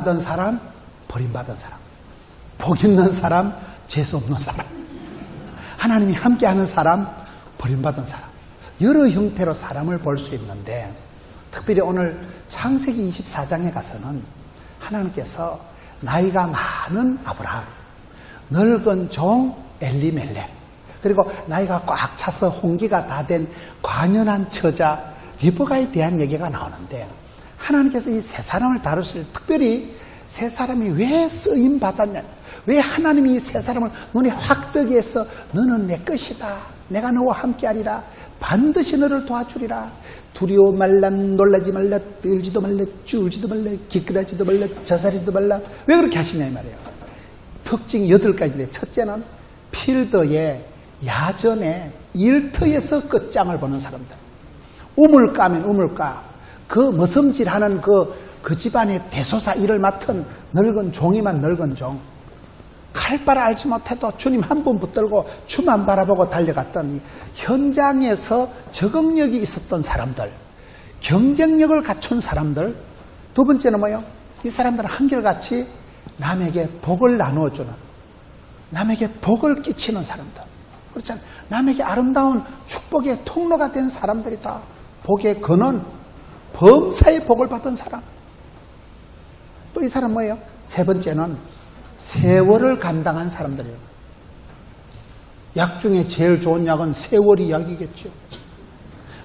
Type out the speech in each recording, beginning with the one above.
받은 사람, 버림받은 사람, 복 있는 사람, 재수 없는 사람, 하나님이 함께하는 사람, 버림받은 사람, 여러 형태로 사람을 볼 수 있는데, 특별히 오늘 창세기 24장에 가서는 하나님께서 나이가 많은 아브라함, 늙은 종 엘리멜렉, 그리고 나이가 꽉 차서 홍기가 다 된 관연한 처자 리브가에 대한 얘기가 나오는데, 하나님께서 이 세 사람을 다루실, 특별히 세 사람이 왜 쓰임 받았냐, 왜 하나님이 이 세 사람을 눈에 확 뜨게 해서 너는 내 것이다, 내가 너와 함께하리라, 반드시 너를 도와주리라, 두려워 말라, 놀라지 말라, 떨지도 말라, 쭈울지도 말라, 기끌하지도 말라, 저사리도 말라. 왜 그렇게 하시냐 이 말이에요. 특징 8가지인데, 첫째는 필드에, 야전에, 일터에서 끝장을 보는 사람들. 우물가면 우물가, 그 머슴질하는 그 집안의 대소사 일을 맡은 늙은 종이만 늙은 종, 칼바를 알지 못해도 주님 한 분 붙들고 주만 바라보고 달려갔던 현장에서 적응력이 있었던 사람들, 경쟁력을 갖춘 사람들. 두 번째는 뭐예요? 이 사람들은 한결같이 남에게 복을 나누어주는, 남에게 복을 끼치는 사람들. 그렇잖아요. 남에게 아름다운 축복의 통로가 된 사람들이다. 복의 근원, 범사의 복을 받은 사람. 또 이 사람 뭐예요? 세 번째는 세월을 감당한 사람들이에요. 약 중에 제일 좋은 약은 세월이 약이겠죠.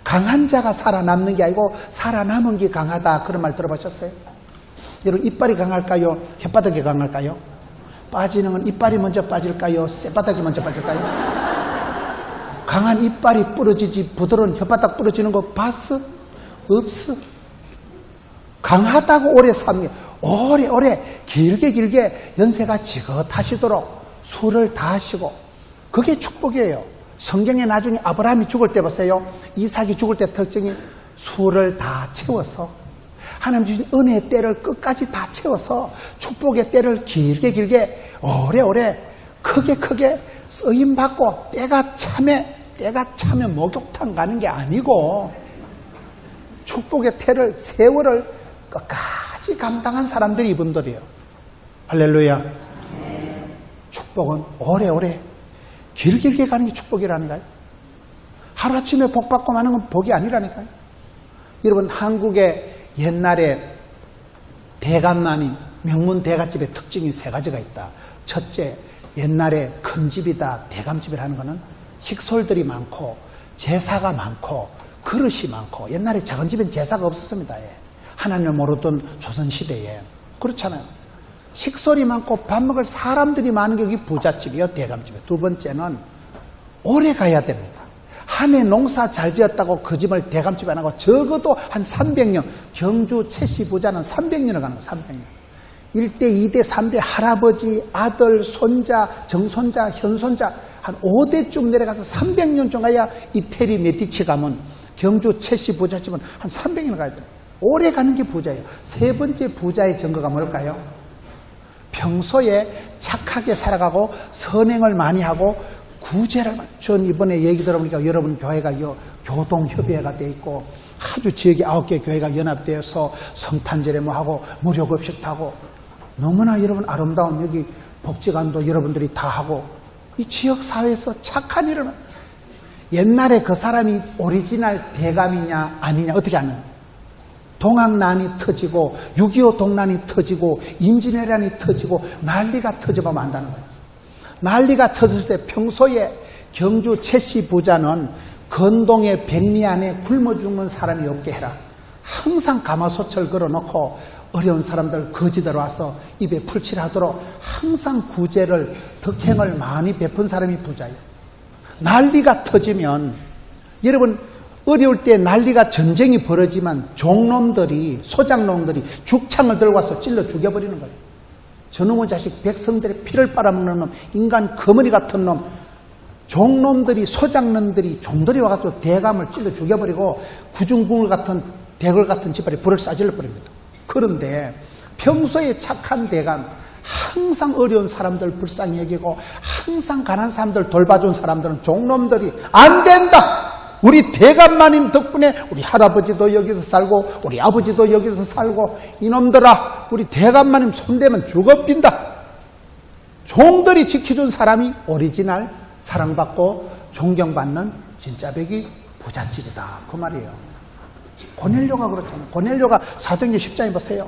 강한 자가 살아남는 게 아니고 살아남은 게 강하다, 그런 말 들어보셨어요? 여러분, 이빨이 강할까요? 혓바닥이 강할까요? 빠지는 건 이빨이 먼저 빠질까요? 쇳바닥이 먼저 빠질까요? 강한 이빨이 부러지지 부드러운 혓바닥 부러지는 거 봤어? 없어. 강하다고 오래 사는 게, 오래 길게 연세가 지긋하시도록 술을 다 하시고, 그게 축복이에요. 성경에 나중에 아브라함이 죽을 때 보세요. 이삭이 죽을 때 특징이 술을 다 채워서, 하나님 주신 은혜의 때를 끝까지 다 채워서 축복의 때를 길게 오래 크게 쓰임받고, 때가 차면 목욕탕 가는 게 아니고 축복의 때를, 세월을 끝까지 감당한 사람들이 이분들이에요. 할렐루야. 축복은 오래 길게 가는 게 축복이라니까요. 하루아침에 복 받고 마는 건 복이 아니라니까요. 여러분, 한국의 옛날에 대감마님, 명문 대갓집의 특징이 3가지가 있다. 첫째, 옛날에 큰 집이다, 대감집이라는 거는 식솔들이 많고 제사가 많고 그릇이 많고, 옛날에 작은 집엔 제사가 없었습니다. 하나님을 모르던 조선시대에. 그렇잖아요. 식솔이 많고 밥 먹을 사람들이 많은 게 여기 부잣집이요, 대감집이요. 두 번째는 오래 가야 됩니다. 한 해 농사 잘 지었다고 그 집을 대감집 안 하고 적어도 한 300년, 경주 최씨 부자는 300년을 가는 거예요. 300년. 1대, 2대, 3대 할아버지, 아들, 손자, 정손자, 현손자 한 5대쯤 내려가서 300년쯤 가야 이태리 메디치 가면, 경주 최씨 부자집은 한 300년 가야 돼요. 오래 가는 게 부자예요. 세 번째 부자의 증거가 뭘까요? 평소에 착하게 살아가고 선행을 많이 하고 구제를, 전 이번에 얘기 들어보니까 여러분 교회가 교동협의회가 돼 있고 아주 지역에 9개 교회가 연합되어서 성탄절에 뭐 하고 무료급식 하고, 너무나 여러분 아름다운 여기 복지관도 여러분들이 다 하고, 이 지역사회에서 착한 일은, 옛날에 그 사람이 오리지널 대감이냐 아니냐 어떻게 아냐? 동학난이 터지고 6.25 동난이 터지고 임진왜란이 터지고 난리가 터져보면 안다는 거예요. 난리가 터졌을 때 평소에 경주 최씨 부자는 건동의 백리 안에 굶어 죽는 사람이 없게 해라. 항상 가마솥을 걸어놓고 어려운 사람들 거지들 와서 입에 풀칠하도록 항상 구제를, 덕행을 많이 베푼 사람이 부자예요. 난리가 터지면, 여러분, 어려울 때 난리가, 전쟁이 벌어지면 종놈들이, 소장놈들이 죽창을 들고 와서 찔러 죽여버리는 거예요. 저놈의 자식, 백성들의 피를 빨아먹는 놈, 인간 거머리 같은 놈, 종놈들이, 소장놈들이, 종들이 와서 대감을 찔러 죽여버리고 구중궁을 같은, 대궐 같은 집안에 불을 싸질러 버립니다. 그런데 평소에 착한 대감, 항상 어려운 사람들 불쌍히 여기고 항상 가난한 사람들 돌봐준 사람들은 종놈들이 안 된다! 우리 대감마님 덕분에 우리 할아버지도 여기서 살고 우리 아버지도 여기서 살고, 이놈들아 내가 우리 대감마님 손대면 죽어빈다. 종들이 지켜준 사람이 오리지널 사랑받고 존경받는 진짜 백이 부잣집이다. 그 말이에요. 고넬료가 그렇잖아요. 고넬료가 사도행전 10장에 보세요.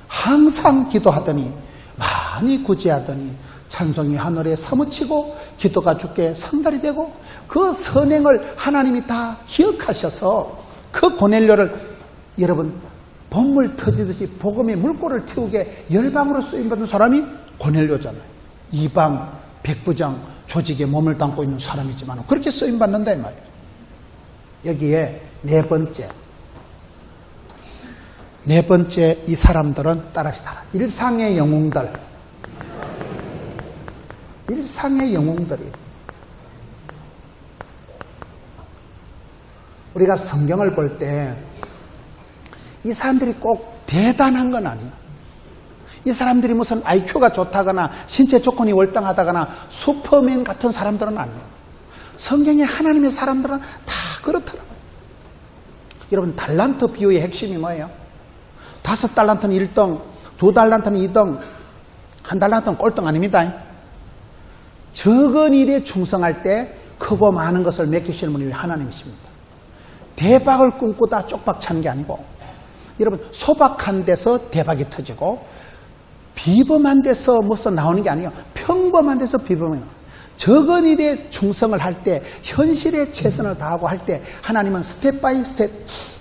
항상 기도하더니 많이 구제하더니 찬송이 하늘에 사무치고 기도가 주께 상달이 되고 그 선행을 하나님이 다 기억하셔서 그 고넬료를 여러분 본물 터지듯이 복음의 물꼬를 틔우게 열방으로 쓰임받은 사람이 고넬료잖아요. 이방 백부장 조직에 몸을 담고 있는 사람이지만 그렇게 쓰임받는다 이 말이에요. 여기에 네 번째 이 사람들은 따라하시다. 일상의 영웅들. 일상의 영웅들이 우리가 성경을 볼 때 이 사람들이 꼭 대단한 건 아니에요. 이 사람들이 무슨 IQ가 좋다거나 신체 조건이 월등하다거나 슈퍼맨 같은 사람들은 아니에요. 성경에 하나님의 사람들은 다 그렇더라고요. 여러분 달란트 비유의 핵심이 뭐예요? 5달란트는 1등, 2달란트는 2등, 1달란트는 꼴등 아닙니다. 적은 일에 충성할 때 크고 많은 것을 맡기시는 분이 하나님이십니다. 대박을 꿈꾸다 쪽박 차는 게 아니고 여러분 소박한 데서 대박이 터지고 비범한 데서 무슨 나오는 게 아니에요. 평범한 데서 비범이 나와요. 적은 일에 충성을 할 때 현실에 최선을 다하고 할 때 하나님은 스텝 바이 스텝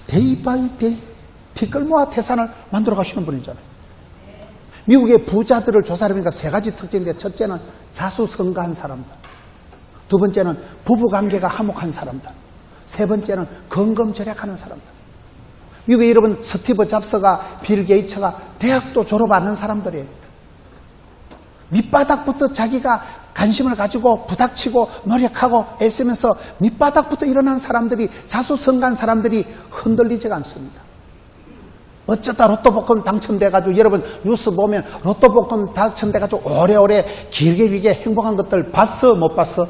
데이 바이 데이 티끌모아 태산을 만들어 가시는 분이잖아요. 미국의 부자들을 조사해보니까 3가지 특징인데 첫째는 자수성가한 사람들, 두 번째는 부부관계가 화목한 사람들, 세 번째는 건검절약하는 사람들. 미국의 여러분 스티브 잡스가 빌 게이츠가 대학도 졸업 안 한 사람들이에요. 밑바닥부터 자기가 관심을 가지고 부닥치고 노력하고 애쓰면서 밑바닥부터 일어난 사람들이 자수성가한 사람들이 흔들리지가 않습니다. 어쩌다 로또 복권 당첨돼가지고 여러분 뉴스 보면 로또 복권 당첨돼가지고 오래오래 길게 행복한 것들 봤어 못 봤어?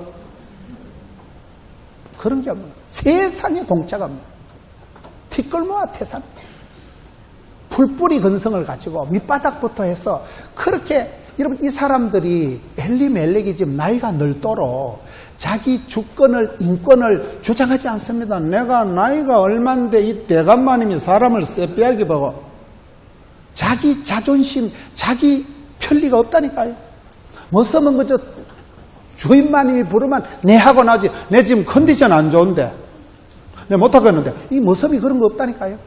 그런 게 없는 세상에 공짜가 없는 티끌모아 태산 풀뿌리 근성을 가지고 밑바닥부터 해서 그렇게 여러분 이 사람들이 엘리멜렉이 지금 나이가 늙도록 자기 주권을 인권을 주장하지 않습니다. 내가 나이가 얼만데 이 대감마님이 사람을 쎄빼하게 보고 자기 자존심 자기 편리가 없다니까요. 뭐 쓰면 그저 주인마님이 부르면 내 하고 나지 내 지금 컨디션 안 좋은데 내 못하겠는데 이 모습이 그런 거 없다니까요.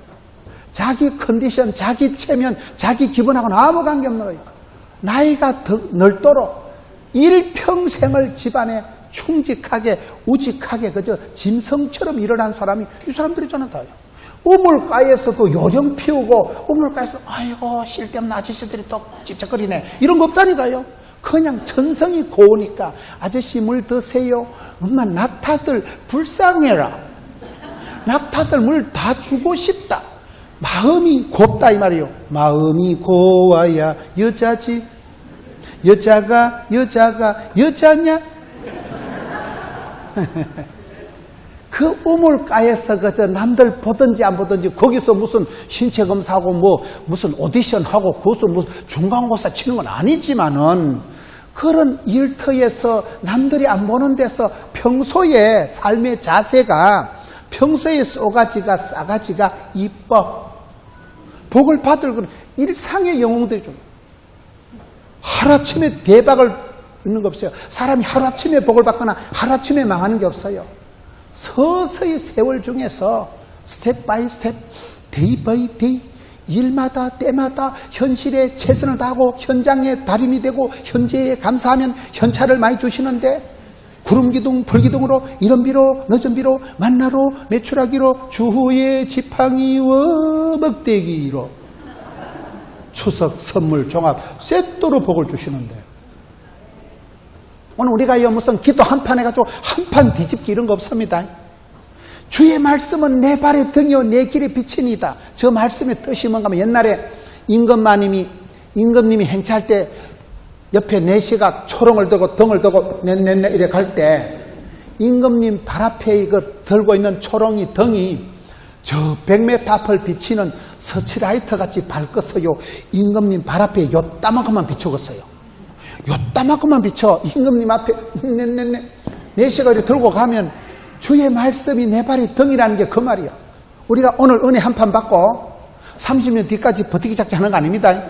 자기 컨디션 자기 체면 자기 기분하고는 아무 관계없는 거예요. 나이가 더 늙도록 일평생을 집안에 충직하게 우직하게 그저 짐승처럼 일어난 사람이 이 사람들이잖아요. 우물가에서도 요령 피우고 우물가에서 아이고 쓸데없는 아저씨들이 또 찝쩍거리네 이런 거 없다니까요. 그냥 천성이 고우니까 아저씨 물 드세요. 엄마 낙타들 불쌍해라. 낙타들 물 다 주고 싶다. 마음이 곱다 이 말이에요. 마음이 고와야 여자지. 여자가 여자냐? 그 우물가에서 그저 남들 보든지 안 보든지 거기서 무슨 신체 검사하고 뭐 무슨 오디션 하고 거기서 무슨 중간고사 치는 건 아니지만은 그런 일터에서 남들이 안 보는 데서 평소에 삶의 자세가 평소에 싸가지가 이뻐 복을 받을 그런 일상의 영웅들이 좀 하루아침에 대박을 있는 거 없어요. 사람이 하루아침에 복을 받거나 하루아침에 망하는 게 없어요. 서서히 세월 중에서 스텝 바이 스텝 데이 바이 데이 일마다 때마다 현실에 최선을 다하고 현장의 달인이 되고 현재에 감사하면 현찰을 많이 주시는데 구름기둥 불기둥으로 이른비로 늦은비로 만나로 매출하기로 주후에 지팡이와 먹대기로 추석 선물 종합 세트로 복을 주시는데 오늘 우리가 무슨 기도 한 판 해가지고 한 판 뒤집기 이런 거 없습니다. 주의 말씀은 내 발의 등이요 내 길의 빛이니다. 저 말씀의 뜻이 뭔가 하면 옛날에 임금님이 행차할 때 옆에 내시가 초롱을 들고 등을 들고 넷 이래 갈 때 임금님 발 앞에 그 들고 있는 초롱이 등이 저 100m 앞을 비치는 서치라이터 같이 밝겠어요. 임금님 발 앞에 요따만큼만 비춰겠어요. 요따만큼만 비춰 임금님 앞에 내시가 이렇게 들고 가면 주의 말씀이 내 발이 등이라는 게 그 말이야. 우리가 오늘 은혜 한 판 받고 30년 뒤까지 버티기 작전 하는 거 아닙니다.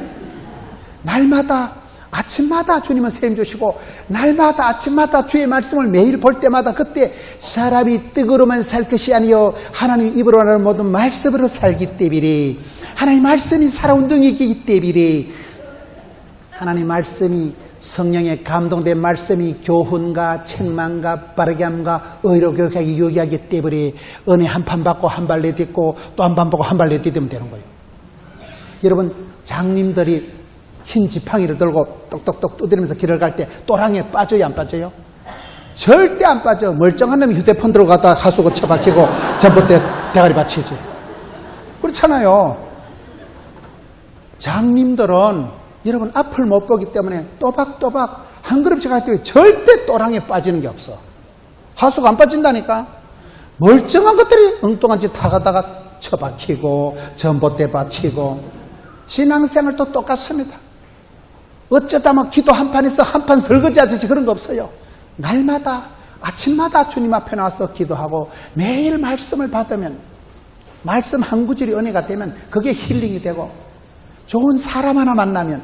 날마다 아침마다 주님은 세임 주시고 날마다 아침마다 주의 말씀을 매일 볼 때마다 그때 사람이 떡으로만 살 것이 아니요 하나님 입으로 하는 모든 말씀으로 살기 때문에 하나님 말씀이 살아온 등이기 때문에 하나님 말씀이 성령의 감동된 말씀이 교훈과 책망과 바르게 함과 의로 교육하기 유익하기 때문에 은혜 한 판 받고 한 발 내딛고 또 한 판 받고 한 발 내딛으면 되는 거예요. 여러분 장님들이 흰 지팡이를 들고 똑똑똑 두드리면서 길을 갈 때 또랑에 빠져요 안 빠져요? 절대 안 빠져. 멀쩡한 놈이 휴대폰 들어가다 하수구 쳐박히고 전봇대 대가리 받치지. 그렇잖아요. 장님들은 여러분 앞을 못 보기 때문에 또박또박 한 걸음씩 갈 때 절대 또랑에 빠지는 게 없어. 하수가 안 빠진다니까. 멀쩡한 것들이 엉뚱한 짓 하다가 쳐박히고 전봇대 받치고 신앙생활도 똑같습니다. 어쩌다 막 기도 한 판에서 한 판 설거지 하듯이 그런 거 없어요. 날마다 아침마다 주님 앞에 나와서 기도하고 매일 말씀을 받으면 말씀 한 구절이 은혜가 되면 그게 힐링이 되고 좋은 사람 하나 만나면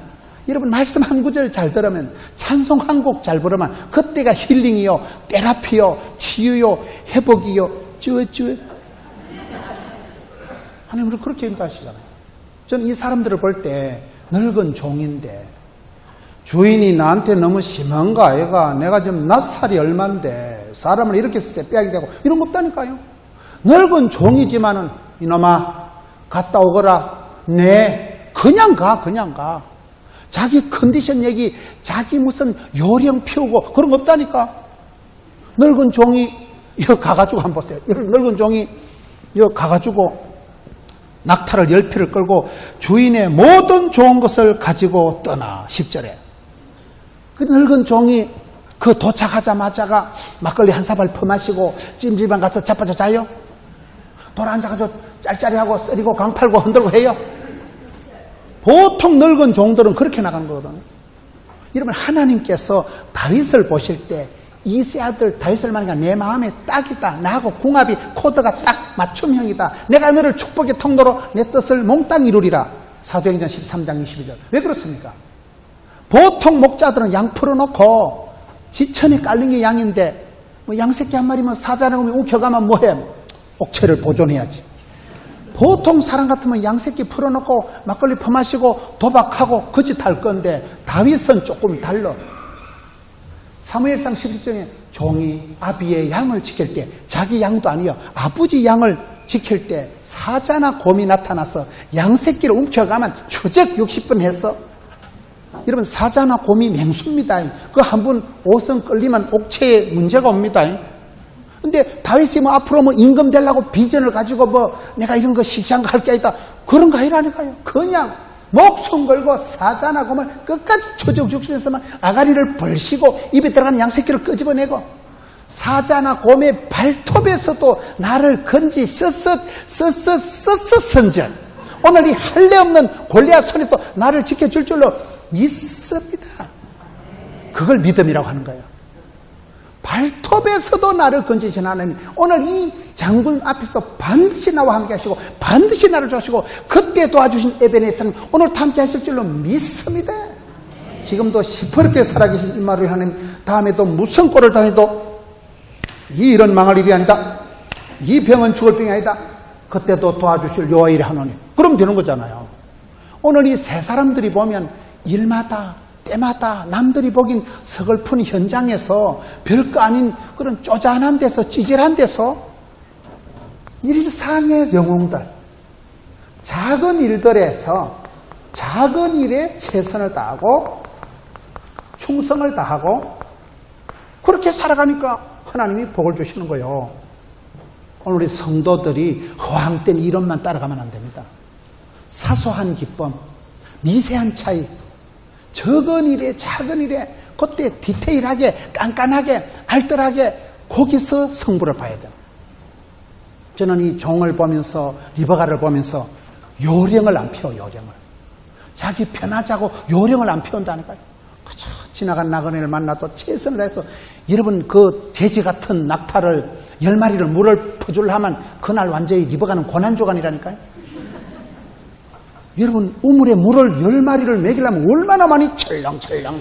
여러분 말씀 한 구절 잘 들으면 찬송 한 곡 잘 부르면 그때가 힐링이요 테라피요 치유요 회복이요 쭈쭈 하나님은 그렇게 인도하시잖아요. 저는 이 사람들을 볼 때 늙은 종인데 주인이 나한테 너무 심한가 아이가 내가 지금 낯살이 얼만데 사람을 이렇게 쎄빼하게 되고 이런 거 없다니까요. 늙은 종이지만은 이놈아 갔다 오거라. 네 그냥 가 자기 컨디션 얘기 자기 무슨 요령 피우고 그런 거 없다니까. 늙은 종이 이거 가가지고 한번 보세요. 늙은 종이 이거 가가지고 낙타를 10피를 끌고 주인의 모든 좋은 것을 가지고 떠나. 10절에 그 늙은 종이 그 도착하자마자가 막걸리 한 사발 퍼마시고 찜질방 가서 자빠져 자요? 돌아 앉아가지고 짤짤이하고 쓰리고 강팔고 흔들고 해요? 보통 늙은 종들은 그렇게 나가는 거거든요. 여러분 하나님께서 다윗을 보실 때 이세 아들 다윗을 말하니까 내 마음에 딱이다. 나하고 궁합이 코드가 딱 맞춤형이다. 내가 너를 축복의 통로로 내 뜻을 몽땅 이루리라. 사도행전 13장 22절. 왜 그렇습니까? 보통 목자들은 양 풀어놓고 지천에 깔린 게 양인데 뭐 양새끼 한 마리면 사자나무에 움켜가면 뭐해? 옥체를 보존해야지. 보통 사람 같으면 양새끼 풀어놓고 막걸리 퍼마시고 도박하고 그 짓 할 건데 다윗은 조금 달라. 사무엘상 11장에 종이 아비의 양을 지킬 때 자기 양도 아니요 아버지 양을 지킬 때 사자나 곰이 나타나서 양새끼를 움켜가면 추적 60분 했어. 여러분 사자나 곰이 맹수입니다. 그 한 번 옷은 끌리면 옥체에 문제가 옵니다. 근데 다윗이 뭐 앞으로 뭐 임금 되려고 비전을 가지고 뭐 내가 이런 거 시시한 거 할 게 아니다. 그런 거 아니라니까요. 그냥 목숨 걸고 사자나 곰을 끝까지 추적 60분에서만 아가리를 벌시고 입에 들어가는 양새끼를 끄집어내고 사자나 곰의 발톱에서도 나를 건지셨었 선전. 오늘 이 할례 없는 골리앗 손이 또 나를 지켜줄 줄로 믿습니다. 그걸 믿음이라고 하는 거예요. 발톱에서도 나를 건지신 하나님, 오늘 이 장군 앞에서 반드시 나와 함께 하시고 반드시 나를 도와주시고 그때 도와주신 에베네스는 오늘 함께 하실 줄로 믿습니다. 지금도 시퍼렇게 살아계신 임마누엘 하나님, 다음에도 무슨 꼴을 당해도 이 일은 망할 일이 아니다. 이 병은 죽을 병이 아니다. 그때도 도와주실 여호와의 하나님. 그럼 되는 거잖아요. 오늘 이 세 사람들이 보면 일마다 때마다 남들이 보긴 서글픈 현장에서 별거 아닌 그런 쪼잔한 데서 찌질한 데서 일상의 영웅들, 작은 일들에서 작은 일에 최선을 다하고 충성을 다하고 그렇게 살아가니까 하나님이 복을 주시는 거예요. 오늘 우리 성도들이 허황된 이론만 따라가면 안 됩니다. 사소한 기쁨, 미세한 차이, 적은 일에 작은 일에 그때 디테일하게 깐깐하게 알뜰하게 거기서 성부를 봐야 돼요. 저는 이 종을 보면서 리버가를 보면서 요령을 안 피워, 요령을. 자기 편하자고 요령을 안 피운다니까요. 그저 지나간 나그네를 만나도 최선을 다해서 여러분 그 돼지 같은 낙타를 10마리를 물을 퍼주려면 그날 완전히 입어가는 고난조간이라니까요. 여러분 우물에 물을 10마리를 먹이려면 얼마나 많이 철렁철렁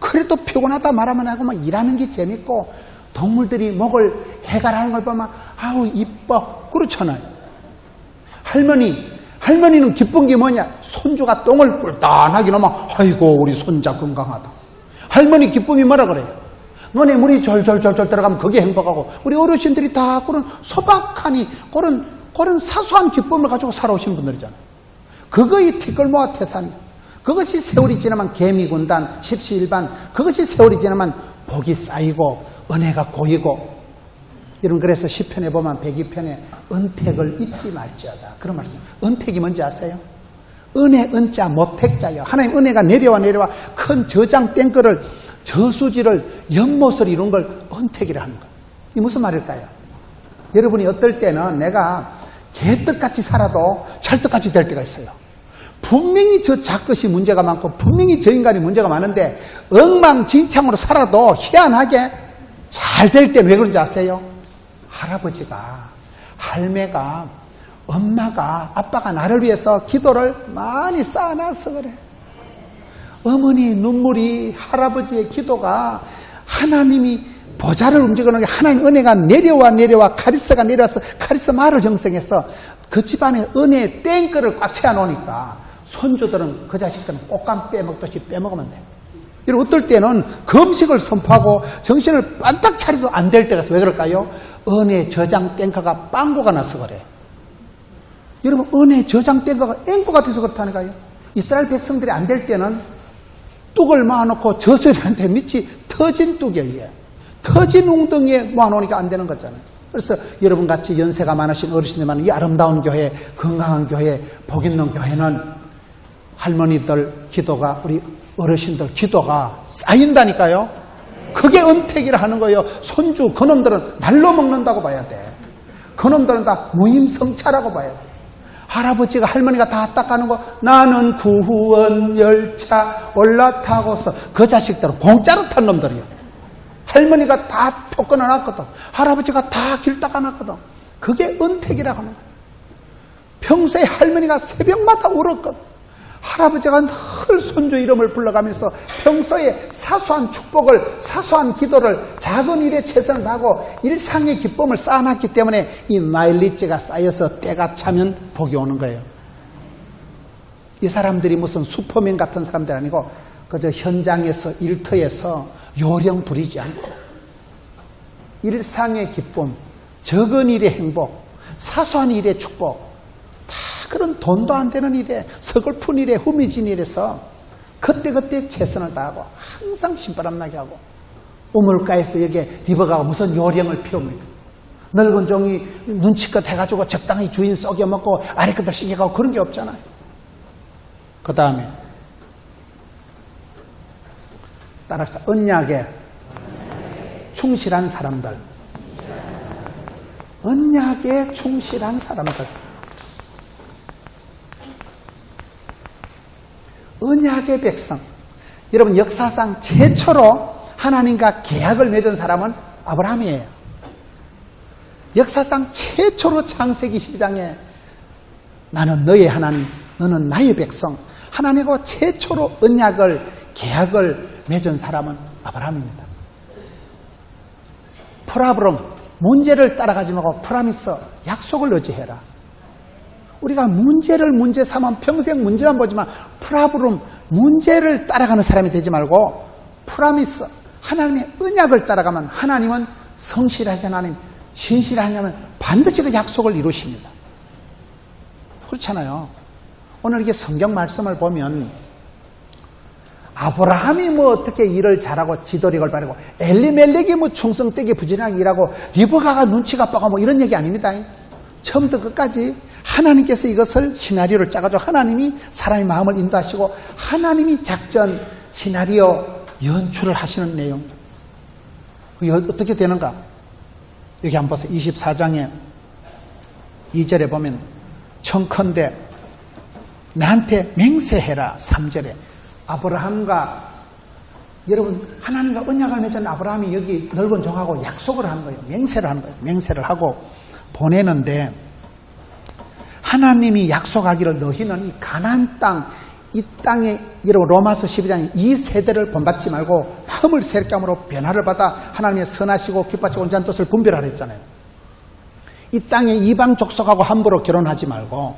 그래도 피곤하다 말하면 하고 막 일하는 게 재밌고 동물들이 목을 해갈하는 걸 보면 아우 이뻐 그렇잖아요. 할머니는 기쁜 게 뭐냐? 손주가 똥을 꿀단하게 넣으면 아이고 우리 손자 건강하다. 할머니 기쁨이 뭐라 그래요? 너네 물이 졸졸졸 들어가면 그게 행복하고 우리 어르신들이 다 그런 소박하니 그런 사소한 기쁨을 가지고 살아오신 분들이잖아요. 그거의 티끌모아 태산, 그것이 세월이 지나면 개미군단, 십시일반, 그것이 세월이 지나면 복이 쌓이고 은혜가 고이고. 여러분 그래서 시편에 보면 102편에 은택을 잊지 말지어다 그런 말씀. 은택이 뭔지 아세요? 은혜 은자 모택자요. 하나님 은혜가 내려와 큰 저장 땡거를 저수지를 연못을 이룬 걸 은택이라 하는 거예요. 이 무슨 말일까요? 여러분이 어떨 때는 내가 개떡같이 살아도 찰떡같이 될 때가 있어요. 분명히 저 작것이 문제가 많고 분명히 저 인간이 문제가 많은데 엉망진창으로 살아도 희한하게 잘 될 때 왜 그런지 아세요? 할아버지가, 할매가, 엄마가, 아빠가 나를 위해서 기도를 많이 쌓아놔서 그래. 어머니 눈물이, 할아버지의 기도가 하나님이 보좌를 움직이는 게 하나님 은혜가 내려와 카리스가 내려와서 카리스 마를 형성해서 그 집안에 은혜의 땡글을 꽉 채워놓으니까 손주들은 그 자식들은 꽃감 빼먹듯이 빼먹으면 돼요. 여러분 어떨 때는 금식을 선포하고 정신을 반딱 차려도 안 될 때가 왜 그럴까요? 은혜 저장 땡커가 빵고가 나서 그래. 여러분 은혜 저장 땡커가 앵고가 돼서 그렇다니까요. 이스라엘 백성들이 안 될 때는 뚝을 모아놓고 저수리한테 밑이 터진 뚝이에요. 터진 웅덩이에 모아놓으니까 안 되는 거잖아요. 그래서 여러분같이 연세가 많으신 어르신들만 이 아름다운 교회, 건강한 교회, 복 있는 교회는 할머니들 기도가, 우리 어르신들 기도가 쌓인다니까요. 그게 은택이라 하는 거예요. 손주 그놈들은 날로 먹는다고 봐야 돼. 그놈들은 다 무임성차라고 봐야 돼. 할아버지가 할머니가 다 닦아는 거 나는 구원 열차 올라타고서 그 자식들은 공짜로 탄 놈들이요. 할머니가 다 표 끊어놨거든. 할아버지가 다 길 닦아놨거든. 그게 은택이라고 하는 거예요. 평소에 할머니가 새벽마다 울었거든. 할아버지가 늘 손주 이름을 불러가면서 평소에 사소한 축복을, 사소한 기도를 작은 일에 최선을 다하고 일상의 기쁨을 쌓아놨기 때문에 이 마일리지가 쌓여서 때가 차면 복이 오는 거예요. 이 사람들이 무슨 슈퍼맨 같은 사람들 아니고 그저 현장에서 일터에서 요령 부리지 않고 일상의 기쁨, 적은 일의 행복, 사소한 일의 축복, 다 그런 돈도 안 되는 일에, 서글픈 일에, 후미진 일에서 그때그때 최선을 다하고 항상 신바람 나게 하고 우물가에서 여기에 리버가가 무슨 요령을 피웁니까? 늙은 종이 눈치껏 해가지고 적당히 주인 썩여먹고 아래끝을 신겨가고 그런 게 없잖아요. 그 다음에 따라합시다. 언약에 충실한 사람들. 언약에 충실한 사람들. 언약의 백성. 여러분 역사상 최초로 하나님과 계약을 맺은 사람은 아브라함이에요. 역사상 최초로 창세기 12장에 나는 너의 하나님, 너는 나의 백성. 하나님과 최초로 언약을, 계약을 맺은 사람은 아브라함입니다. 프라브롬, 문제를 따라가지 말고 프라미스, 약속을 의지해라. 우리가 문제를 문제 삼으면 평생 문제만 보지만 프라브롬, 문제를 따라가는 사람이 되지 말고 프라미스, 하나님의 언약을 따라가면 하나님은 성실하신 하나님, 신실하냐면 반드시 그 약속을 이루십니다. 그렇잖아요. 오늘 이게 성경 말씀을 보면 아브라함이 뭐 어떻게 일을 잘하고 지도력을 바르고 엘리멜렉이 뭐 충성되게 부지런하게 일하고 리브가가 눈치가 빠고 뭐 이런 얘기 아닙니다. 처음부터 끝까지 하나님께서 이것을 시나리오를 짜가지고 하나님이 사람의 마음을 인도하시고 하나님이 작전, 시나리오 연출을 하시는 내용. 그게 어떻게 되는가? 여기 한번 보세요. 24장에 2절에 보면 청컨대 나한테 맹세해라. 3절에 아브라함과 여러분 하나님과 언약을 맺은 아브라함이 여기 넓은 종하고 약속을 하는 거예요. 맹세를 하는 거예요. 맹세를 하고 보내는데 하나님이 약속하기를 너희는 이 가나안 땅, 이 땅에 여러분 로마서 12장에 이 세대를 본받지 말고 마음을 새롭게 함으로 변화를 받아 하나님의 선하시고 기뻐하시고 온전한 뜻을 분별하라 했잖아요. 이 땅에 이방 족속하고 함부로 결혼하지 말고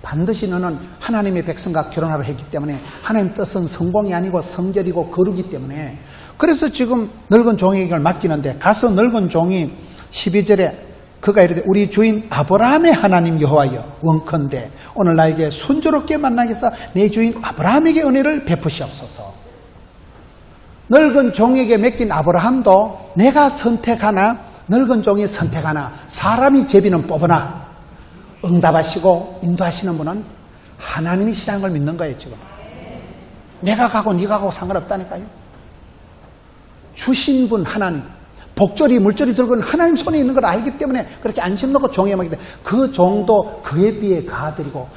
반드시 너는 하나님의 백성과 결혼하라 했기 때문에 하나님 뜻은 성공이 아니고 성결이고 거룩이기 때문에 그래서 지금 늙은 종에게 맡기는데 가서 늙은 종이 12절에 그가 이르되 우리 주인 아브라함의 하나님 여호와여 원컨대 오늘 나에게 순조롭게 만나게 해서 내 주인 아브라함에게 은혜를 베푸시옵소서. 늙은 종에게 맡긴 아브라함도 내가 선택하나 늙은 종이 선택하나 사람이 제비는 뽑으나 응답하시고 인도하시는 분은 하나님이시라는 걸 믿는 거예요. 지금 내가 가고 네가 가고 상관없다니까요. 주신 분 하나님, 복절이 물절이 들고 하나님 손에 있는 걸 알기 때문에 그렇게 안심 놓고 종에 맡기되 그 종도 그에 비해 가드리고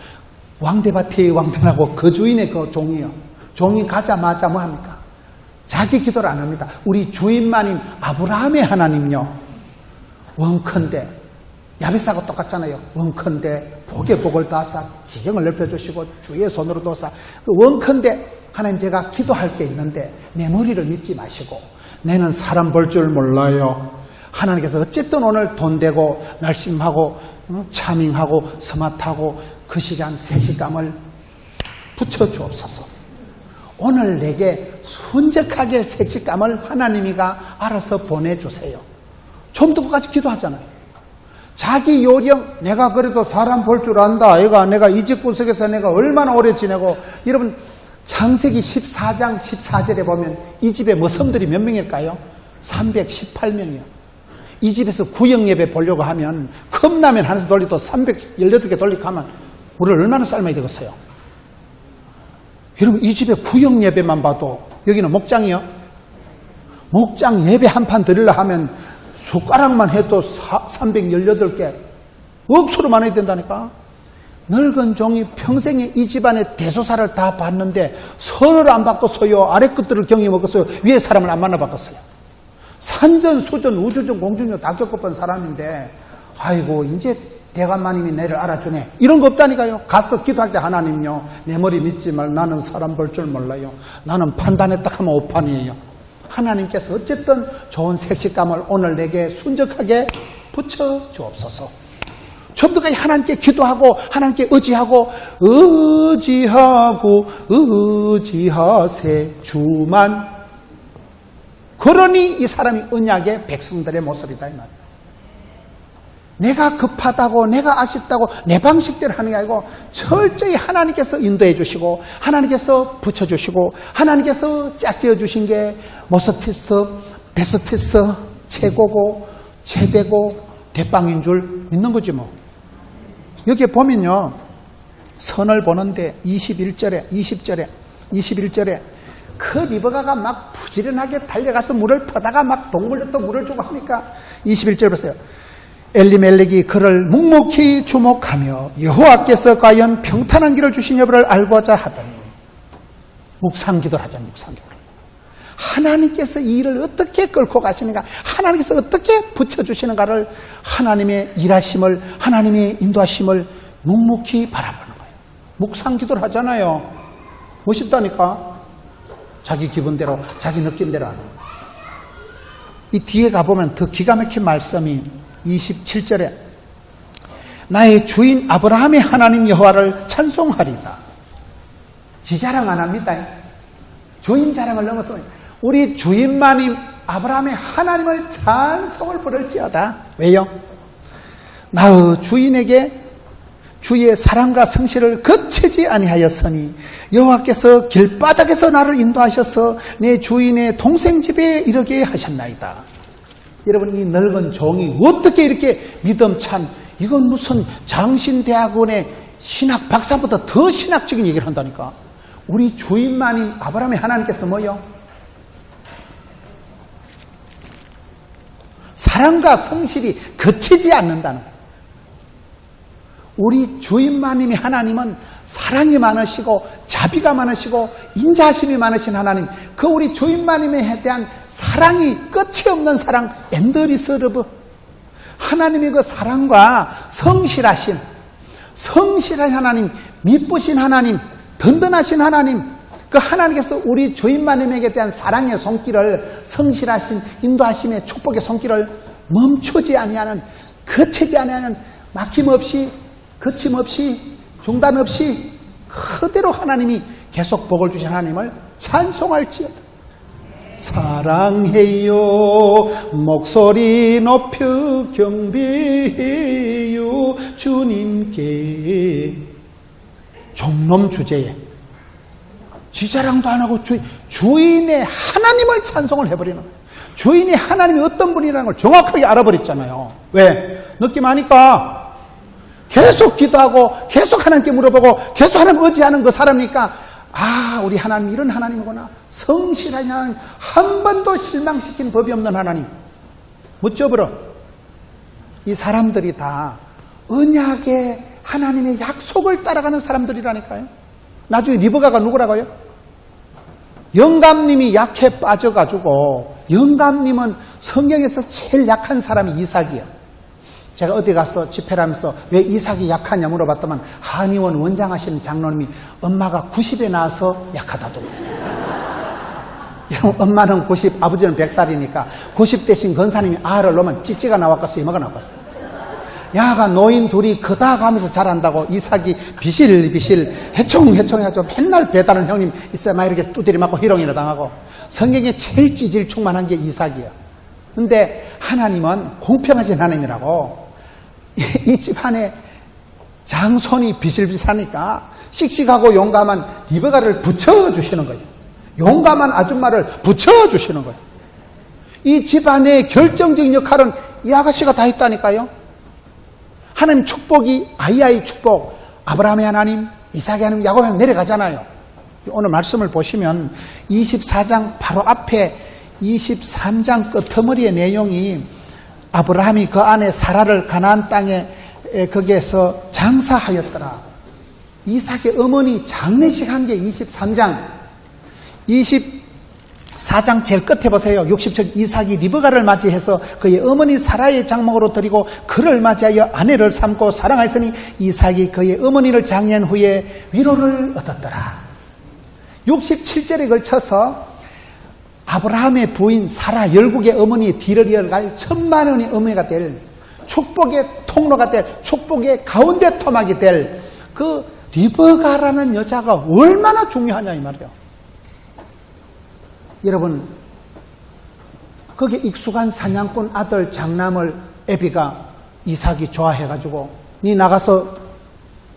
왕대밭에 왕변하고 그 주인의 그 종이요. 종이 가자마자 뭐 합니까? 자기 기도를 안 합니다. 우리 주인마님 아브라함의 하나님요 원컨대 야베스하고 똑같잖아요. 원컨대 복에 복을 더하사 지경을 넓혀주시고 주의 손으로 도사 원컨대 하나님 제가 기도할 게 있는데 내 머리를 믿지 마시고 내는 사람 볼 줄 몰라요. 하나님께서 어쨌든 오늘 돈 되고 날씬하고 차밍하고 스마트하고 그 시간 3시간을 붙여주옵소서. 오늘 내게 순적하게 3시간을 하나님이가 알아서 보내주세요. 좀 더까지 기도하잖아요. 자기 요령, 내가 그래도 사람 볼 줄 안다. 얘가 내가 이 집 구석에서 내가 얼마나 오래 지내고, 여러분, 창세기 14장 14절에 보면 이 집에 머슴들이 몇 명일까요? 318명이요. 이 집에서 구역 예배 보려고 하면 컵라면 하나씩 돌리도 318개 돌리고 하면 우리를 얼마나 삶아야 되겠어요? 여러분, 이 집에 구역 예배만 봐도 여기는 목장이요. 목장 예배 한 판 드리려 하면 숟가락만 해도 318개 억수로 많아야 된다니까. 늙은 종이 평생에 이 집안의 대소사를 다 봤는데 선을 안 바꿨어요. 아래 것들을 경히 먹었어요. 위에 사람을 안 만나봤겠어요. 산전수전 우주전 공중전 다 겪어본 사람인데 아이고 이제 대감마님이 내를 알아주네. 이런 거 없다니까요. 가서 기도할 때 하나님요 내 머리 믿지 말. 나는 사람 볼 줄 몰라요. 나는 판단했다 하면 오판이에요. 하나님께서 어쨌든 좋은 색식감을 오늘 내게 순적하게 붙여주옵소서. 처음부터까지 하나님께 기도하고 하나님께 의지하세 주만. 그러니 이 사람이 언약의 백성들의 모습이다 이 말이에요. 내가 급하다고 내가 아쉽다고 내 방식대로 하는 게 아니고 철저히 하나님께서 인도해 주시고 하나님께서 붙여주시고 하나님께서 짝지어 주신 게 모스티스, 베스티스 최고고 최대고 대빵인 줄 믿는 거지 뭐. 여기에 보면요 선을 보는데 21절에 21절에 그 리버가가 막 부지런하게 달려가서 물을 퍼다가 막 동물들도 물을 주고 하니까 21절 보세요. 엘리멜렉이 그를 묵묵히 주목하며 여호와께서 과연 평탄한 길을 주신 여부를 알고자 하더니 묵상기도를 하자. 묵상기도를. 하나님께서 이 일을 어떻게 끌고 가시는가, 하나님께서 어떻게 붙여주시는가를 하나님의 일하심을, 하나님의 인도하심을 묵묵히 바라보는 거예요. 묵상기도를 하잖아요. 멋있다니까. 자기 기분대로 자기 느낌대로 하는 거예요. 이 뒤에 가보면 더 기가 막힌 말씀이 27절에 나의 주인 아브라함의 하나님 여호와를 찬송하리다. 지 자랑 안 합니다. 주인 자랑을 넘어서 우리 주인마님 아브라함의 하나님을 찬송을 부를지어다. 왜요? 나의 주인에게 주의 사랑과 성실을 거치지 아니하였으니 여호와께서 길바닥에서 나를 인도하셔서 내 주인의 동생 집에 이르게 하셨나이다. 여러분, 이 늙은 종이 어떻게 이렇게 믿음찬, 이건 무슨 장신대학원의 신학 박사보다 더 신학적인 얘기를 한다니까. 우리 주인마님 아브라함의 하나님께서 뭐요? 사랑과 성실이 거치지 않는다는 거예요. 우리 주인마님이 하나님은 사랑이 많으시고 자비가 많으시고 인자하심이 많으신 하나님, 그 우리 주인마님에 대한 사랑이 끝이 없는 사랑, 엔더리스 러브, 하나님의 그 사랑과 성실하신 하나님, 미쁘신 하나님, 든든하신 하나님, 그 하나님께서 우리 주인마님에게 대한 사랑의 손길을, 성실하신 인도하심의 축복의 손길을 멈추지 아니하는, 거치지 아니하는, 막힘없이, 거침없이, 중단 없이 그대로 하나님이 계속 복을 주신 하나님을 찬송할지어다. 사랑해요, 목소리 높여 경배해요, 주님께. 종놈 주제에 지자랑도 안 하고 주인의 하나님을 찬송을 해버리는 거예요. 주인이 하나님이 어떤 분이라는 걸 정확하게 알아버렸잖아요. 왜? 느낌하니까 계속 기도하고 계속 하나님께 물어보고 계속 하나님 의지하는 그 사람이니까, 아, 우리 하나님 이런 하나님이구나. 성실한 하나님, 한 번도 실망시킨 법이 없는 하나님. 묻혀버려. 이 사람들이 다 언약의 하나님의 약속을 따라가는 사람들이라니까요. 나중에 리브가가 누구라고요? 영감님이 약해 빠져가지고, 영감님은 성경에서 제일 약한 사람이 이삭이에요. 제가 어디 가서 집회를 하면서 왜 이삭이 약하냐 물어봤더만, 한의원 원장하시는 장로님이 엄마가 90에 나와서 약하다더군요. 엄마는 90, 아버지는 100살이니까 90 대신 건사님이 알을 놓으면 찌찌가 나왔겠어, 이마가 나왔겠어. 야가 노인 둘이 크다 가면서 자란다고 이삭이 비실비실 해총해가지고 맨날 배다른 형님 있어야 이렇게 두드리 맞고 희롱이나 당하고, 성경에 제일 찌질 충만한 게 이삭이에요. 근데 하나님은 공평하신 하나님이라고, 이 집안에 장손이 비실비실하니까 씩씩하고 용감한 리베가를 붙여주시는 거예요. 용감한 아줌마를 붙여주시는 거예요. 이 집안의 결정적인 역할은 이 아가씨가 다 했다니까요. 하나님 축복이 아이의 축복, 아브라함의 하나님, 이삭의 하나님, 야곱의 하나님 내려가잖아요. 오늘 말씀을 보시면 24장 바로 앞에 23장 끝머리의 내용이, 아브라함이 그 안에 사라를 가나안 땅에 거기에서 장사하였더라. 이삭의 어머니 장례식 한 게 23장. 24장 제일 끝에 보세요. 60절, 이삭이 리브가를 맞이해서 그의 어머니 사라의 장목으로 드리고 그를 맞이하여 아내를 삼고 사랑하였으니 이삭이 그의 어머니를 장례한 후에 위로를 얻었더라. 67절에 걸쳐서 아브라함의 부인 사라 열국의 어머니 뒤를 이어갈 1000만원의 어머니가 될, 축복의 통로가 될, 축복의 가운데 토막이 될 그 리브가라는 여자가 얼마나 중요하냐 이 말이에요. 여러분, 거기에 익숙한 사냥꾼 아들 장남을 애비가 이삭이 좋아해가지고 니 나가서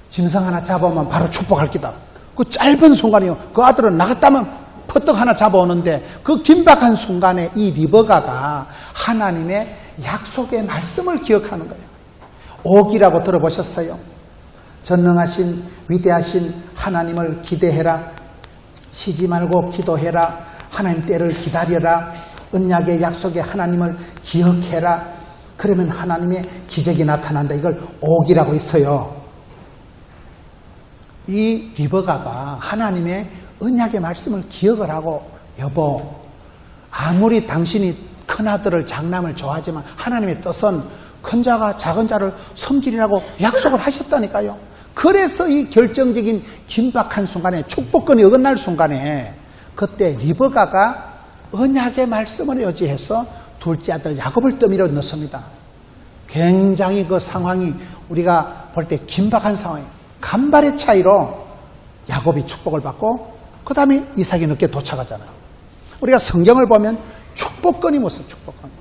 짐승 하나 잡아오면 바로 축복할 기다. 그 짧은 순간이요. 그 아들은 나갔다면 퍼뜩 하나 잡아오는데, 그 긴박한 순간에 이 리브가가 하나님의 약속의 말씀을 기억하는 거예요. 옥이라고 들어보셨어요? 전능하신 위대하신 하나님을 기대해라. 쉬지 말고 기도해라. 하나님 때를 기다려라. 언약의 약속의 하나님을 기억해라. 그러면 하나님의 기적이 나타난다. 이걸 옥이라고 있어요. 이 리브가가 하나님의 언약의 말씀을 기억을 하고, 여보, 아무리 당신이 큰아들을 장남을 좋아하지만 하나님의 뜻은 큰 자가 작은 자를 섬기리라고 약속을 하셨다니까요. 그래서 이 결정적인 긴박한 순간에, 축복권이 어긋날 순간에, 그때 리브가가 언약의 말씀을 의지해서 둘째 아들 야곱을 떠밀어 넣습니다. 굉장히 그 상황이 우리가 볼 때 긴박한 상황이에요. 간발의 차이로 야곱이 축복을 받고 그 다음에 이삭이 늦게 도착하잖아요. 우리가 성경을 보면 축복권이 무슨 축복권?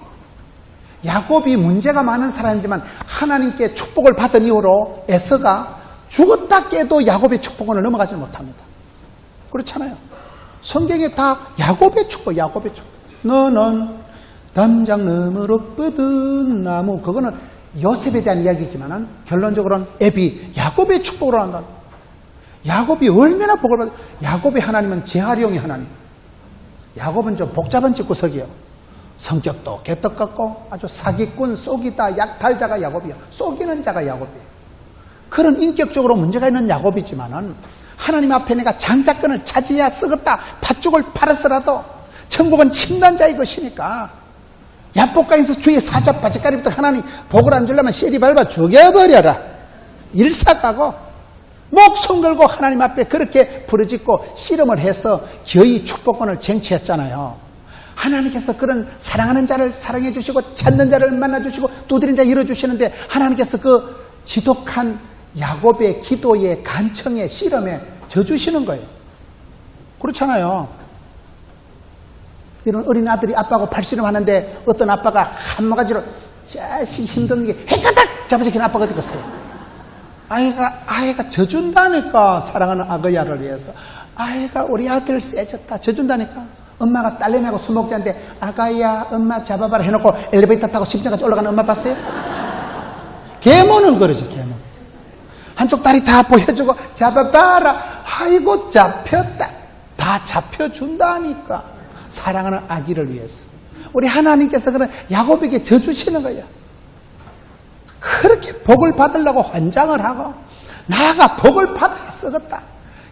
야곱이 문제가 많은 사람이지만 하나님께 축복을 받은 이후로 에서가 죽었다 깨도 야곱의 축복권을 넘어가지 못합니다. 그렇잖아요. 성경에 다 야곱의 축복, 야곱의 축복. 너는 담장 너머로 뻗은 나무. 그거는 요셉에 대한 이야기지만은 결론적으로는 애비 야곱의 축복으로 한다. 야곱이 얼마나 복을 받아. 야곱의 하나님은 재활용의 하나님. 야곱은 좀 복잡한 집구석이에요. 성격도 개떡 같고 아주 사기꾼, 속이다, 약탈자가 야곱이야. 속이는 자가 야곱이에요. 그런 인격적으로 문제가 있는 야곱이지만은 하나님 앞에 내가 장자권을 차지해야 쓰겠다. 팥죽을 팔았으라도 천국은 침단자의 것이니까 야복강에서 주의 사자 바짓가리부터 하나님 복을 안 주려면 쇠리 밟아 죽여버려라. 일사가고 목숨 걸고 하나님 앞에 그렇게 부르짖고 씨름을 해서 거의 축복권을 쟁취했잖아요. 하나님께서 그런 사랑하는 자를 사랑해 주시고 찾는 자를 만나 주시고 두드린 자 열어주시는데 하나님께서 그 지독한 야곱의 기도에 간청에 씨름에 져주시는 거예요. 그렇잖아요. 이런 어린 아들이 아빠하고 팔씨름 하는데 어떤 아빠가 한 모가지로 자식 힘든 게 해가닥 잡아주긴 아빠가 되겠어요. 아이가 져준다니까. 사랑하는 아거야를 위해서 아이가 우리 아들 세졌다 져준다니까. 엄마가 딸내미하고 술 먹자는데 아가야 엄마 잡아봐라 해놓고 엘리베이터 타고 10층까지 올라가는 엄마 봤어요? 계모는 그러지. 계모 한쪽 다리 다 보여주고 잡아봐라. 아이고 잡혔다. 다 잡혀준다니까. 사랑하는 아기를 위해서 우리 하나님께서 그런 야곱에게 져주시는 거예요. 그렇게 복을 받으려고 환장을 하고 나가 복을 받아야 쓰겠다.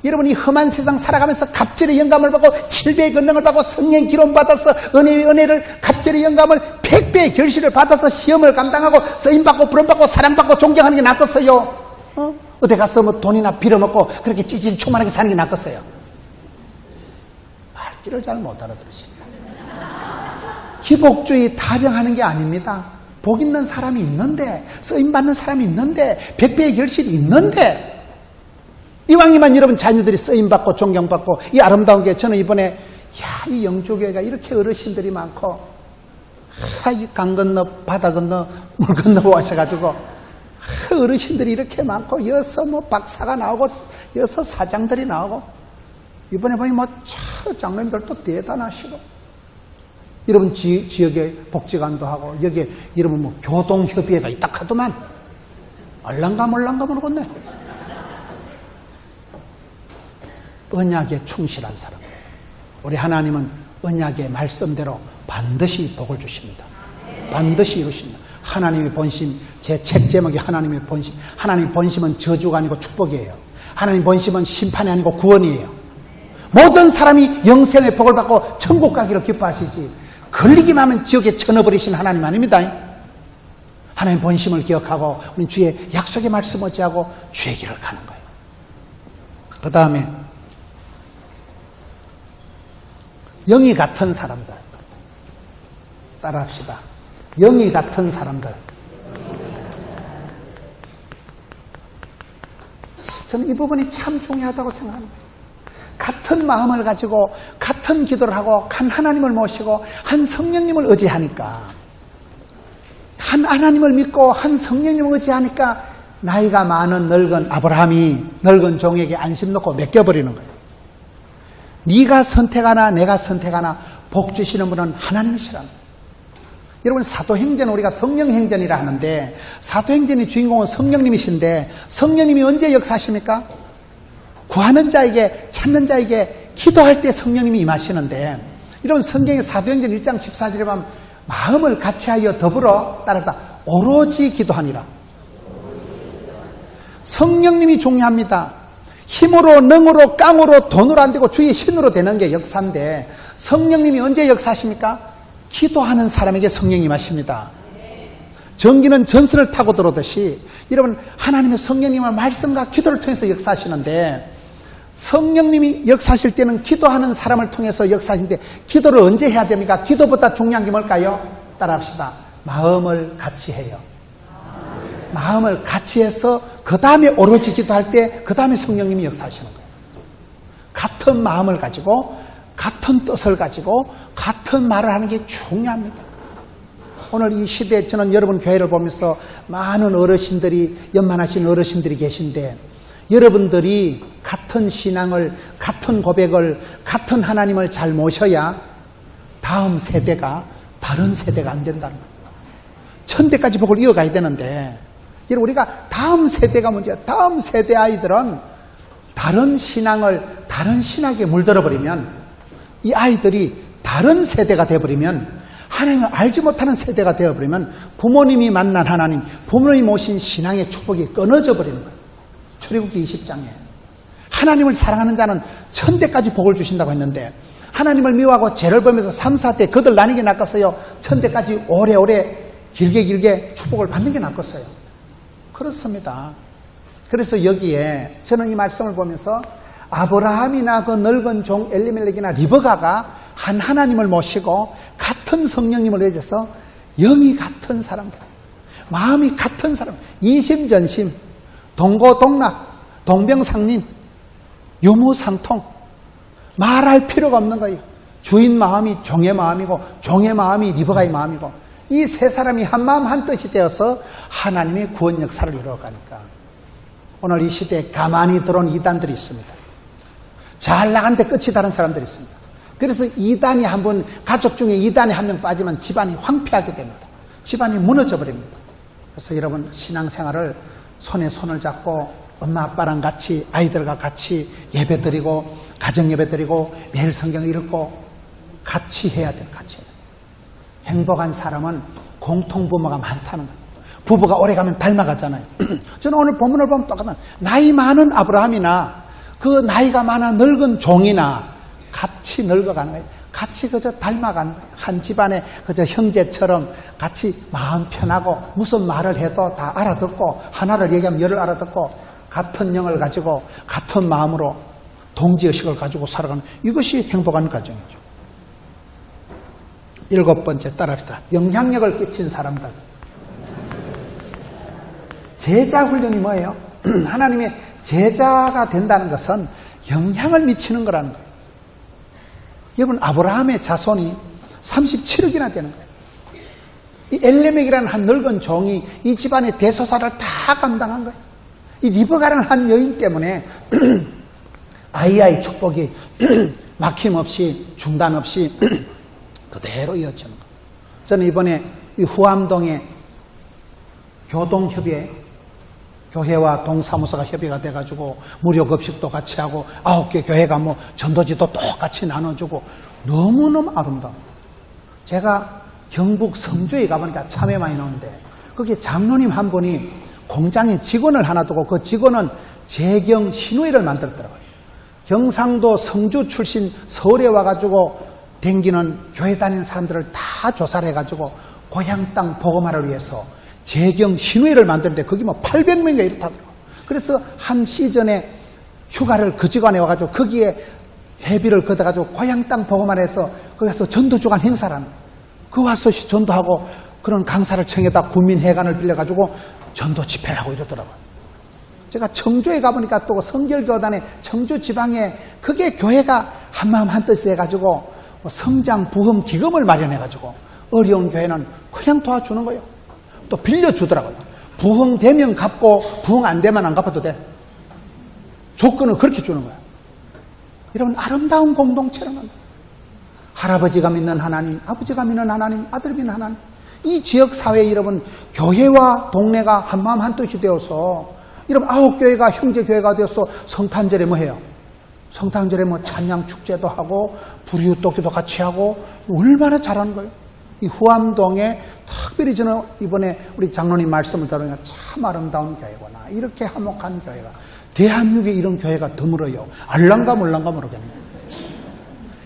여러분이 험한 세상 살아가면서 갑절의 영감을 받고 7배의 권능을 받고 성령 기름 받아서 은혜의 은혜를 갑절의 영감을 100배의 결실을 받아서 시험을 감당하고 쓰임받고 부름받고 사랑받고 존경하는 게 낫겠어요? 어디 가서 뭐 돈이나 빌어먹고 그렇게 찌질 초만하게 사는 게 낫겠어요? 말귀를 잘 못 알아들으십니다. 기복주의 타령하는 게 아닙니다. 복 있는 사람이 있는데 쓰임받는 사람이 있는데 100배의 결실이 있는데 이왕이만 여러분 자녀들이 쓰임받고 존경받고 이 아름다운 게 저는 이번에 이 영주교회가 이렇게 어르신들이 많고 이 강 건너 바다 건너 물 건너 와셔가지고 어르신들이 이렇게 많고 여서 뭐 박사가 나오고 여서 사장들이 나오고 이번에 보니 뭐 장로님들도 대단하시고 여러분 지역에 복지관도 하고 여기에 여러분 뭐 교동협의회가 있다 하더만 얼랑가 모르겠네. 언약에 충실한 사람. 우리 하나님은 언약의 말씀대로 반드시 복을 주십니다. 반드시 이루십니다. 하나님의 본심, 제 책 제목이 하나님의 본심. 하나님의 본심은 저주가 아니고 축복이에요. 하나님의 본심은 심판이 아니고 구원이에요. 모든 사람이 영생의 복을 받고 천국 가기를 기뻐하시지 걸리기만 하면 지옥에 쳐넣어버리신 하나님 아닙니다. 하나님의 본심을 기억하고 우리 주의 약속의 말씀 어찌하고 주의 길을 가는 거예요. 그 다음에 영이 같은 사람들 따라합시다. 영이 같은 사람들. 저는 이 부분이 참 중요하다고 생각합니다. 같은 마음을 가지고 같은 기도를 하고 한 하나님을 모시고 한 성령님을 의지하니까 한 하나님을 믿고 한 성령님을 의지하니까 나이가 많은 늙은 아브라함이 늙은 종에게 안심 놓고 맡겨버리는 거예요. 네가 선택하나 내가 선택하나 복 주시는 분은 하나님이시라는 거예요. 여러분 사도행전은 우리가 성령행전이라 하는데 사도행전의 주인공은 성령님이신데 성령님이 언제 역사하십니까? 구하는 자에게 찾는 자에게 기도할 때 성령님이 임하시는데 여러분 성경의 사도행전 1장 14절에 보면 마음을 같이하여 더불어 따라다 오로지 기도하니라. 성령님이 중요합니다. 힘으로 능으로 깡으로 돈으로 안 되고 주의 신으로 되는 게 역사인데 성령님이 언제 역사하십니까? 기도하는 사람에게 성령이 임하십니다. 전기는 전선을 타고 들어오듯이 여러분 하나님의 성령님의 말씀과 기도를 통해서 역사하시는데 성령님이 역사하실 때는 기도하는 사람을 통해서 역사하시는데 기도를 언제 해야 됩니까? 기도보다 중요한 게 뭘까요? 따라합시다. 마음을 같이 해요. 마음을 같이 해서 그 다음에 오로지 기도할 때 그 다음에 성령님이 역사하시는 거예요. 같은 마음을 가지고 같은 뜻을 가지고 같은 말을 하는 게 중요합니다. 오늘 이 시대에 저는 여러분 교회를 보면서 많은 어르신들이 연만하신 어르신들이 계신데 여러분들이 같은 신앙을 같은 고백을 같은 하나님을 잘 모셔야 다음 세대가 다른 세대가 안 된다는 거예요. 천대까지 복을 이어가야 되는데 여러분 우리가 다음 세대가 문제야. 다음 세대 아이들은 다른 신앙을 다른 신학에 물들어 버리면 이 아이들이 다른 세대가 되어버리면 하나님을 알지 못하는 세대가 되어버리면 부모님이 만난 하나님, 부모님이 모신 신앙의 축복이 끊어져 버리는 거예요. 출애굽기 20장에 하나님을 사랑하는 자는 천대까지 복을 주신다고 했는데 하나님을 미워하고 죄를 범해서 3, 4대 그들 나뉘게 낚았어요. 천대까지 오래오래 길게 축복을 받는 게 낫겠어요. 그렇습니다. 그래서 여기에 저는 이 말씀을 보면서 아브라함이나 그 늙은 종 엘리멜렉이나 리브가가 한 하나님을 모시고 같은 성령님을 의지해서 영이 같은 사람들, 마음이 같은 사람, 이심전심, 동고동락, 동병상림, 유무상통, 말할 필요가 없는 거예요. 주인 마음이 종의 마음이고 종의 마음이 리브가의 마음이고 이 세 사람이 한 마음 한 뜻이 되어서 하나님의 구원 역사를 이루어가니까 오늘 이 시대에 가만히 들어온 이단들이 있습니다. 잘 나간데 끝이 다른 사람들이 있습니다. 그래서 이단이 한번 가족 중에 이단이 한 명 빠지면 집안이 황폐하게 됩니다. 집안이 무너져 버립니다. 그래서 여러분 신앙생활을 손에 손을 잡고 엄마 아빠랑 같이 아이들과 같이 예배드리고 가정예배드리고 매일 성경 읽고 같이 해야 돼요. 같이 해야 돼요. 행복한 사람은 공통부모가 많다는 거예요. 부부가 오래가면 닮아가잖아요. 저는 오늘 본문을 보면 똑같아요. 나이 많은 아브라함이나 그 나이가 많아 늙은 종이나 같이 늙어가는 거예요. 같이 그저 닮아가는 거예요. 한 집안에 그저 형제처럼 같이 마음 편하고 무슨 말을 해도 다 알아듣고 하나를 얘기하면 열을 알아듣고 같은 영을 가지고 같은 마음으로 동지의식을 가지고 살아가는 이것이 행복한 가정이죠. 7번째 따라합시다. 영향력을 끼친 사람들. 제자 훈련이 뭐예요? 하나님의 제자가 된다는 것은 영향을 미치는 거라는 거예요. 여러분 아브라함의 자손이 37억이나 되는 거예요. 이 엘레멕이라는 한 늙은 종이 이 집안의 대소사를 다 감당한 거예요. 이 리브가라는 한 여인 때문에 아이의 축복이 막힘없이 중단 없이 그대로 이어지는 거예요. 저는 이번에 이 후암동에 교동협의회 교회와 동사무소가 협의가 돼가지고 무료 급식도 같이 하고 9개 교회가 뭐 전도지도 똑같이 나눠주고 너무너무 아름다워. 제가 경북 성주에 가보니까 참외 많이 나오는데 거기 장로님 한 분이 공장에 직원을 하나 두고 그 직원은 재경 신우이를 만들었더라고요. 경상도 성주 출신 서울에 와가지고 댕기는 교회 다니는 사람들을 다 조사를 해가지고 고향 땅 복음화를 위해서 재경 신우회를 만드는데 거기 뭐 800명이 이렇다더라고요. 그래서 한 시즌에 휴가를 그 직관에 와가지고 거기에 회비를 걷어가지고 고향 땅 복음화를 해서 거기서 전도주간 행사라는 그 와서 전도하고 그런 강사를 청해다 구민회관을 빌려가지고 전도 집회를 하고 이러더라고요. 제가 청주에 가보니까 또 성결교단의 청주 지방에 그게 교회가 한마음 한뜻이 돼가지고 성장 부흥 기금을 마련해가지고 어려운 교회는 그냥 도와주는 거예요. 또 빌려주더라고요. 부흥되면 갚고 부흥 안 되면 안 갚아도 돼. 조건을 그렇게 주는 거예요. 이런 아름다운 공동체라는 거예요. 할아버지가 믿는 하나님, 아버지가 믿는 하나님, 아들이 믿는 하나님. 이 지역사회에 여러분 교회와 동네가 한마음 한뜻이 되어서 여러분 9교회가 형제교회가 되어서 성탄절에 뭐 해요? 성탄절에 뭐 찬양 축제도 하고 불이웃돕기도 같이 하고 얼마나 잘하는 거예요. 이 후암동에 특별히 저는 이번에 우리 장로님 말씀을 들으니까 참 아름다운 교회구나. 이렇게 화목한 교회가 대한민국에 이런 교회가 드물어요. 알랑가 몰랑가 모르겠네요.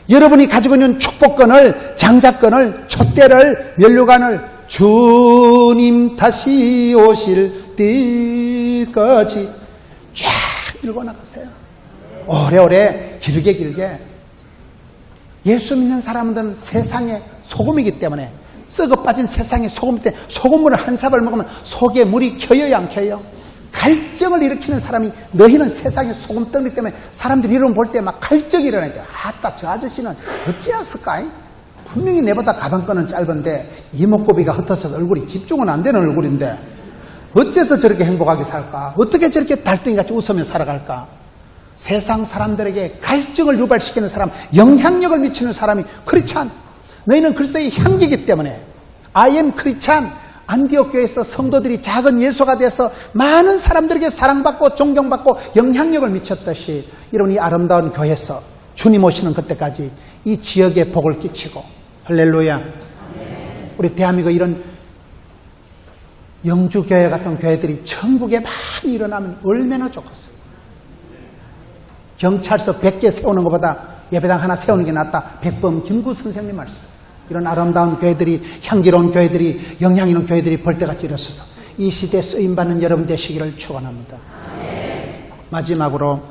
여러분이 가지고 있는 축복권을 장자권을 촛대를 면류관을 주님 다시 오실 때까지 쫙 읽어나가세요. 오래오래 길게 예수 믿는 사람들은 세상의 소금이기 때문에 썩어 빠진 세상의 소금 때 소금물을 한 사발 먹으면 속에 물이 켜요 안 켜요? 갈증을 일으키는 사람이 너희는 세상의 소금덩이 때문에 사람들이 이런 볼 때 막 갈증이 일어나야 돼. 아따 저 아저씨는 어찌했을까? 분명히 내보다 가방끈은 짧은데 이목구비가 흩어져서 얼굴이 집중은 안 되는 얼굴인데 어째서 저렇게 행복하게 살까? 어떻게 저렇게 달덩이같이 웃으며 살아갈까? 세상 사람들에게 갈증을 유발시키는 사람, 영향력을 미치는 사람이 크리스찬. 너희는 그리스도의 향기이기 때문에 I am 크리스찬. 안디옥 교회에서 성도들이 작은 예수가 돼서 많은 사람들에게 사랑받고 존경받고 영향력을 미쳤듯이 이런 이 아름다운 교회에서 주님 오시는 그때까지 이 지역에 복을 끼치고 할렐루야. 우리 대한민국 이런 영주교회 같은 교회들이 전국에 많이 일어나면 얼마나 좋겠어요. 경찰서 100개 세우는 것보다 예배당 하나 세우는 게 낫다. 백범 김구 선생님 말씀. 이런 아름다운 교회들이, 향기로운 교회들이, 영향 있는 교회들이 벌떼같이 일어서서 이 시대에 쓰임받는 여러분 되시기를 축원합니다. 마지막으로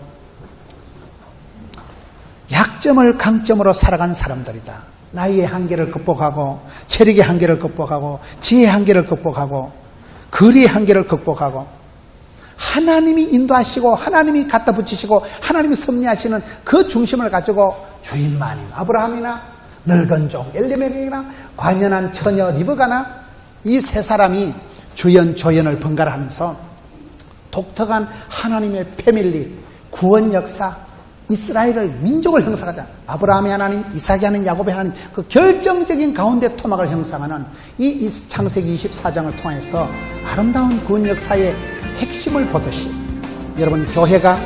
약점을 강점으로 살아간 사람들이다. 나이의 한계를 극복하고, 체력의 한계를 극복하고, 지혜의 한계를 극복하고, 거리의 한계를 극복하고, 하나님이 인도하시고 하나님이 갖다 붙이시고 하나님이 섭리하시는 그 중심을 가지고 주인만인 아브라함이나 늙은 종 엘리멜렉이나 관연한 처녀 리브가나 이 세 사람이 주연 조연을 번갈아 하면서 독특한 하나님의 패밀리 구원 역사 이스라엘을 민족을 형성하자. 아브라함의 하나님, 이삭의 하나님, 야곱의 하나님 그 결정적인 가운데 토막을 형성하는 이 창세기 24장을 통해서 아름다운 구원 역사의 핵심을 보듯이 여러분 교회가,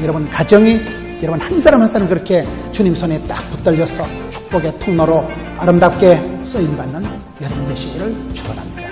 여러분 가정이, 여러분 한 사람 한 사람 그렇게 주님 손에 딱 붙들려서 축복의 통로로 아름답게 쓰임받는 여러분 되시기를 축원합니다.